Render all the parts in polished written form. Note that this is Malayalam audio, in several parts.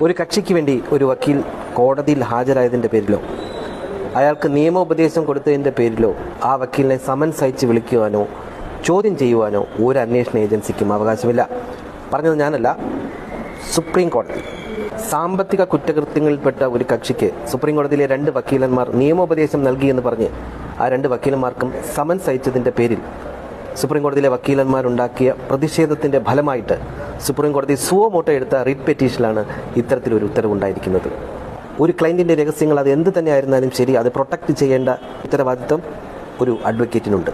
ഒരു കക്ഷിക്ക് വേണ്ടി ഒരു വക്കീൽ കോടതിയിൽ ഹാജരായതിൻ്റെ പേരിലോ അയാൾക്ക് നിയമോപദേശം കൊടുത്തതിൻ്റെ പേരിലോ ആ വക്കീലിനെ സമൻസ് അയച്ച് വിളിക്കുവാനോ ചോദ്യം ചെയ്യുവാനോ ഒരു അന്വേഷണ ഏജൻസിക്കും അവകാശമില്ല. പറഞ്ഞത് ഞാനല്ല, സുപ്രീം കോടതി. സാമ്പത്തിക കുറ്റകൃത്യങ്ങളിൽപ്പെട്ട ഒരു കക്ഷിക്ക് സുപ്രീം കോടതിയിലെ 2 വക്കീലന്മാർ നിയമോപദേശം നൽകിയെന്ന് പറഞ്ഞ് ആ 2 വക്കീലന്മാർക്കും സമൻസ് അയച്ചതിൻ്റെ പേരിൽ സുപ്രീം കോടതിയിലെ വക്കീലന്മാരുണ്ടാക്കിയ പ്രതിഷേധത്തിൻ്റെ ഫലമായിട്ട് സുപ്രീം കോടതി സുവോമോട്ടോ എടുത്ത റിറ്റ് പെറ്റീഷനിലാണ് ഇത്തരത്തിലൊരു ഉത്തരവുണ്ടായിരിക്കുന്നത്. ഒരു ക്ലയൻറ്റിൻ്റെ രഹസ്യങ്ങൾ അത് എന്ത് തന്നെ ആയിരുന്നാലും ശരി, അത് പ്രൊട്ടക്റ്റ് ചെയ്യേണ്ട ഉത്തരവാദിത്വം ഒരു അഡ്വക്കേറ്റിനുണ്ട്.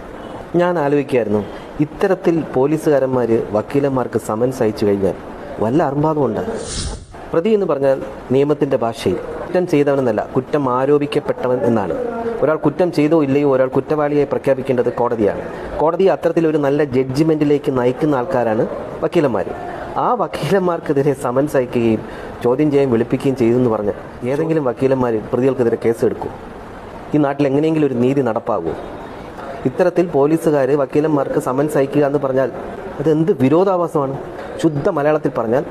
ഞാൻ ആലോചിക്കുകയായിരുന്നു, ഇത്തരത്തിൽ പോലീസുകാരന്മാർ വക്കീലന്മാർക്ക് സമൻസ് അയച്ചു കഴിഞ്ഞാൽ വല്ല അർമ്പാദമുണ്ട്. പ്രതി എന്ന് പറഞ്ഞാൽ നിയമത്തിൻ്റെ ഭാഷയിൽ കുറ്റം ചെയ്തവനെന്നല്ല, കുറ്റം ആരോപിക്കപ്പെട്ടവൻ എന്നാണ്. ഒരാൾ കുറ്റം ചെയ്തോ ഇല്ലയോ ഒരാൾ കുറ്റവാളിയെ പ്രഖ്യാപിക്കേണ്ടത് കോടതിയാണ്. കോടതി അത്തരത്തിലൊരു നല്ല ജഡ്ജിമെൻറ്റിലേക്ക് നയിക്കുന്ന ആൾക്കാരാണ് വക്കീലന്മാർ. ആ വക്കീലന്മാർക്കെതിരെ സമൻസ് അയക്കുകയും ചോദ്യം ചെയ്യാൻ വിളിപ്പിക്കുകയും ചെയ്തെന്ന് പറഞ്ഞ് ഏതെങ്കിലും വക്കീലന്മാർ പ്രതികൾക്കെതിരെ കേസെടുക്കും? ഈ നാട്ടിൽ എങ്ങനെയെങ്കിലും ഒരു നീതി നടപ്പാകുമോ? ഇത്തരത്തിൽ പോലീസുകാർ വക്കീലന്മാർക്ക് സമൻസ് അയക്കുക എന്ന് പറഞ്ഞാൽ അതെന്ത് വിരോധാഭാസമാണ്? ശുദ്ധ മലയാളത്തിൽ പറഞ്ഞാൽ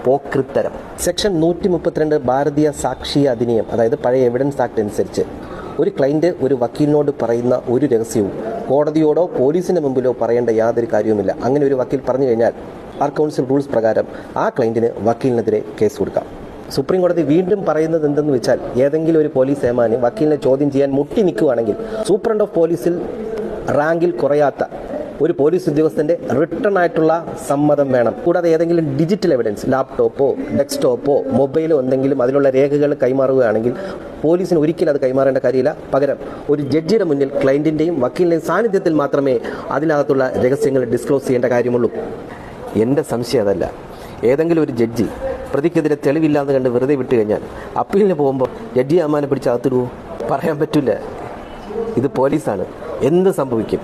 പോക്രിത്തരം. സെക്ഷൻ 132 ഭാരതീയ സാക്ഷി അധിനിയം, അതായത് പഴയ എവിഡൻസ് ആക്ട് അനുസരിച്ച് ഒരു ക്ലയൻറ്റ് ഒരു വക്കീലിനോട് പറയുന്ന ഒരു രഹസ്യവും കോടതിയോടോ പോലീസിൻ്റെ മുമ്പിലോ പറയേണ്ട യാതൊരു കാര്യവുമില്ല. അങ്ങനെ ഒരു വക്കീൽ പറഞ്ഞു കഴിഞ്ഞാൽ ബാർ കൗൺസിൽ റൂൾസ് പ്രകാരം ആ ക്ലയൻറ്റിന് വക്കീലിനെതിരെ കേസ് കൊടുക്കാം. സുപ്രീം കോടതി വീണ്ടും പറയുന്നത് എന്തെന്ന് വെച്ചാൽ, ഏതെങ്കിലും ഒരു പോലീസ് ഏമാന് വക്കീലിനെ ചോദ്യം ചെയ്യാൻ മുട്ടി നിൽക്കുകയാണെങ്കിൽ സൂപ്രണ്ട് ഓഫ് പോലീസിൽ റാങ്കിൽ കുറയാത്ത ഒരു പോലീസ് ഉദ്യോഗസ്ഥൻ്റെ റിട്ടേൺ ആയിട്ടുള്ള സമ്മതം വേണം. കൂടാതെ ഏതെങ്കിലും ഡിജിറ്റൽ എവിഡൻസ്, ലാപ്ടോപ്പോ ഡെസ്ക്ടോപ്പോ മൊബൈലോ എന്തെങ്കിലും അതിലുള്ള രേഖകൾ കൈമാറുകയാണെങ്കിൽ പോലീസിന് ഒരിക്കലും അത് കൈമാറേണ്ട കാര്യമില്ല. പകരം ഒരു ജഡ്ജിയുടെ മുന്നിൽ ക്ലയൻറ്റിൻ്റെയും വക്കീലിൻ്റെയും സാന്നിധ്യത്തിൽ മാത്രമേ അതിനകത്തുള്ള രഹസ്യങ്ങൾ ഡിസ്ക്ലോസ് ചെയ്യേണ്ട കാര്യമുള്ളൂ. എൻ്റെ സംശയം അതല്ല. ഏതെങ്കിലും ഒരു ജഡ്ജി പ്രതിക്കെതിരെ തെളിവില്ലാന്ന് കണ്ട് വെറുതെ വിട്ടു കഴിഞ്ഞാൽ അപ്പീലിന് പോകുമ്പോൾ ജഡ്ജി അമ്മാനെ പിടിച്ച് അകത്തിടുവോ? പറയാൻ പറ്റില്ല. ഇത് പോലീസാണ്, എന്ത് സംഭവിക്കും?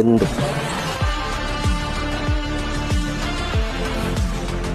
എന്തും.